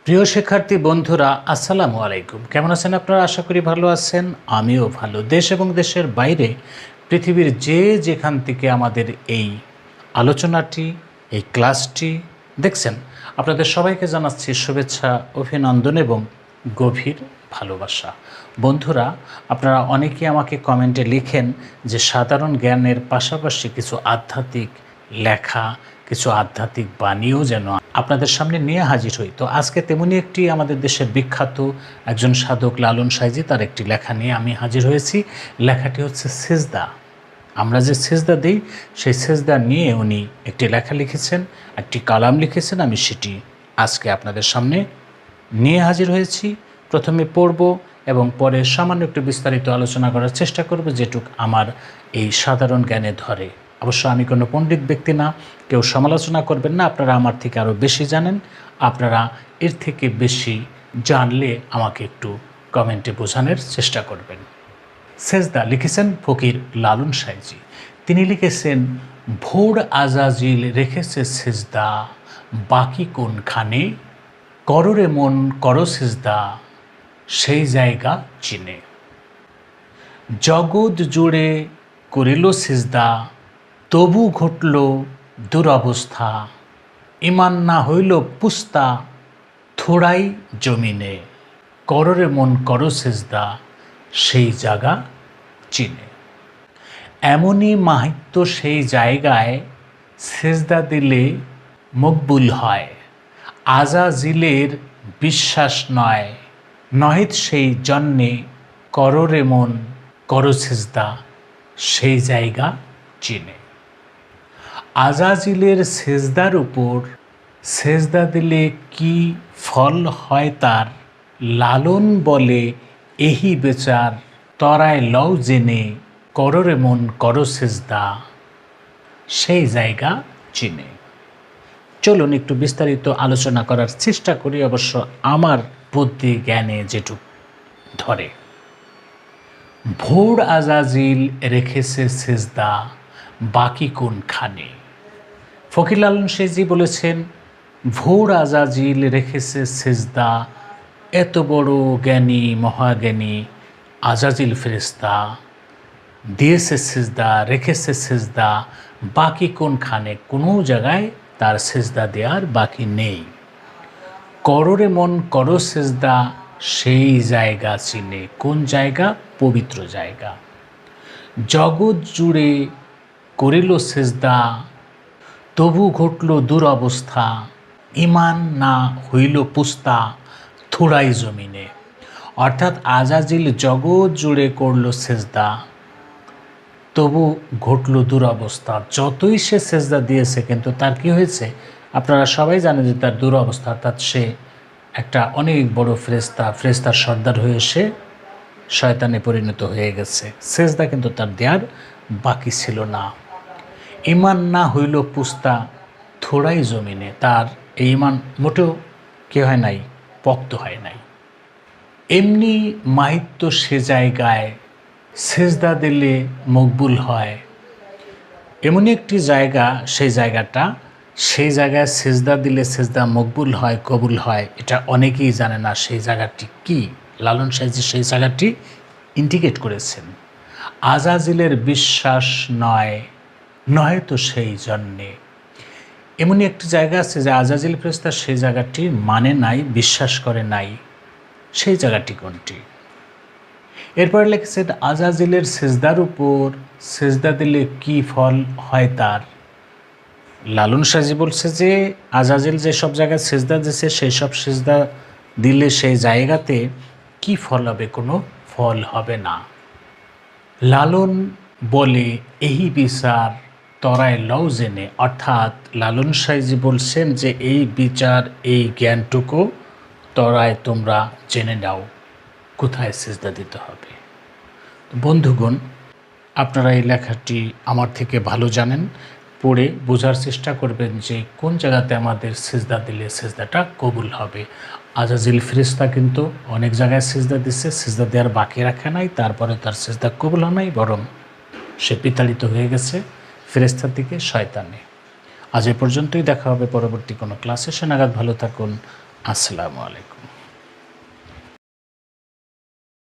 প্রিয় শিক্ষার্থী বন্ধুরা, আসসালামু আলাইকুম। কেমন আছেন আপনারা? আশা করি ভালো আছেন। আমিও ভালো। দেশ এবং দেশের বাইরে পৃথিবীর যেখান থেকে আমাদের এই আলোচনাটি, এই ক্লাসটি দেখছেন, আপনাদের সবাইকে জানাচ্ছি শুভেচ্ছা, অভিনন্দন এবং গভীর ভালোবাসা। বন্ধুরা, আপনারা অনেকেই আমাকে কমেন্টে লিখেন যে সাধারণ জ্ঞানের পাশাপাশি কিছু আধ্যাত্মিক লেখা, কিছু আধ্যাত্মিক বাণীও যেন আপনাদের সামনে নিয়ে হাজির হই। তো আজকে তেমনি একটি আমাদের দেশের বিখ্যাত একজন সাধক লালন সাঁইজি, তার একটি লেখা নিয়ে আমি হাজির হয়েছি। লেখাটি হচ্ছে সেজদা। আমরা যে সেজদা দিই, সেই সেজদা নিয়ে উনি একটি লেখা লিখেছেন, একটি কালাম লিখেছেন। আমি সেটি আজকে আপনাদের সামনে নিয়ে হাজির হয়েছি। প্রথমে পড়ব এবং পরে সামান্য একটু বিস্তারিত আলোচনা করার চেষ্টা করব, যেটুক আমার এই সাধারণ জ্ঞানে ধরে। অবশ্য আমি কোনো পণ্ডিত ব্যক্তি না, কেউ সমালোচনা করবেন না। আপনারা আমার থেকে আরও বেশি জানেন, আপনারা এর থেকে বেশি জানলে আমাকে একটু কমেন্টে বোঝানোর চেষ্টা করবেন। সেজদা লিখেছেন ফকির লালন সাঁইজি। তিনি লিখেছেন, ভোর আজাজিল রেখেছে সেজদা, বাকি কোনখানে, কররে মন করো সেজদা, সেই জায়গা চিনে। জগৎ জুড়ে করিল সেজদা, তবু ঘটল দুরবস্থা, ইমান না হইল পুস্তা, থোড়াই জমিনে, কররে মন করো সেজদা, সেই জায়গা চিনে। এমনই মাহাত্ম্য সেই জায়গায়, সেজদা দিলে মকবুল হয়, আজাজিলের বিশ্বাস নয়, নহিত সেই জন্যে কররে মন করো সেজদা, সেই জায়গা চিনে। আজাজিলের সেজদার উপর সেজদা দিলে কি ফল হয় তার, লালন বলে এহি বেচার, তরায় লও জেনে, কররে মন করো সেজদা, সেই জায়গা চিনে। চলুন একটু বিস্তারিত আলোচনা করার চেষ্টা করি, অবশ্য আমার বুদ্ধি জ্ঞানে যেটুক ধরে। ভোর আজাজিল রেখেছে সেজদা, বাকি কোনখানে। ফকির লালন সাঁইজি বলেছেন, ভোর আজাজিল রেখেছে সেজদা, এত বড় জ্ঞানী মহাজ্ঞানী আজাজিল ফেরেশতা দিয়েছে সেজদা, রেখেছে সেজদা, বাকি কোনখানে, কোনো জায়গায় তার সেজদা দেওয়ার বাকি নেই। কররে মন করো সেজদা, সেই জায়গা চিনে। কোন জায়গা? পবিত্র জায়গা। জগৎ জুড়ে করিল সেজদা, তবু ঘটল দুরবস্থা, ইমান না হইল পুস্তা, থোড়াই জমিনে। অর্থাৎ আজাজিল জগৎ জুড়ে করল সেজদা, তবু ঘটল দুরবস্থা। যতই সে সেজদা দিয়েছে, কিন্তু তার কি হয়েছে? আপনারা সবাই জানেন যে তার দুরবস্থা, অর্থাৎ সে একটা অনেক বড় ফেরেশতার সর্দার হয়ে সে শয়তানে পরিণত হয়ে গেছে। সেজদা কিন্তু তার দেয়ার বাকি ছিল না। ইমান না হইল পুস্তা, থোড়াই জমিনে। তার এই ইমান মোটেও কি হয় নাই? পক্ত হয় নাই। এমনি মাহিত্য সে জায়গায়, সেজদা দিলে মকবুল হয়। এমনই একটি জায়গা, সেই জায়গায় সেজদা দিলে সেজদা মকবুল হয়, কবুল হয়। এটা অনেকেই জানে না সেই জায়গাটি কি। লালন সাঁইজি সেই জায়গাটি ইন্ডিকেট করেছেন। আজাজিলের বিশ্বাস নয়, নয়তো সেই জন্যে। এমনই একটি জায়গা আছে যে আজাজিল ফেরেশতা সেই জায়গাটি মানে নাই, বিশ্বাস করে নাই। সেই জায়গাটি কোনটি? এরপরে লিখেছেন, আজাজিলের সেজদার উপর সেজদা দিলে কি ফল হয় তার। লালন সাঁইজি বলছে যে আজাজিল যেসব জায়গায় সেজদা দিচ্ছে, সেই সব সেজদা দিলে সেই জায়গাতে কি ফল হবে? কোনো ফল হবে না। লালন বলে এহি বিচার, তরায় লও জেনে। অর্থাৎ লালন সাঁইজি বলছেন যে এই বিচার, এই জ্ঞানটুকু তরায় তোমরা জেনে নাও, কোথায় সেজদা দিতে হবে। বন্ধুগণ, আপনারা এই লেখাটি আমার থেকে ভালো জানেন, পড়ে বোঝার চেষ্টা করবেন যে কোন জায়গাতে আমাদের সেজদা দিলে সেজদাটা কবুল হবে। আজাজিল ফেরেশতা কিন্তু অনেক জায়গায় সেজদা দিচ্ছে, সেজদা দেওয়ার বাকি রাখে নাই, তারপরে তার সেজদা কবুল হয় নাই, বরং সে বিতাড়িত হয়ে গেছে ফেরেশতার দিকে, শয়তানে। আজ এ পর্যন্তই। দেখা হবে পরবর্তী কোনো ক্লাসে। সে নাগাদ ভালো থাকুন। আসসালামু আলাইকুম।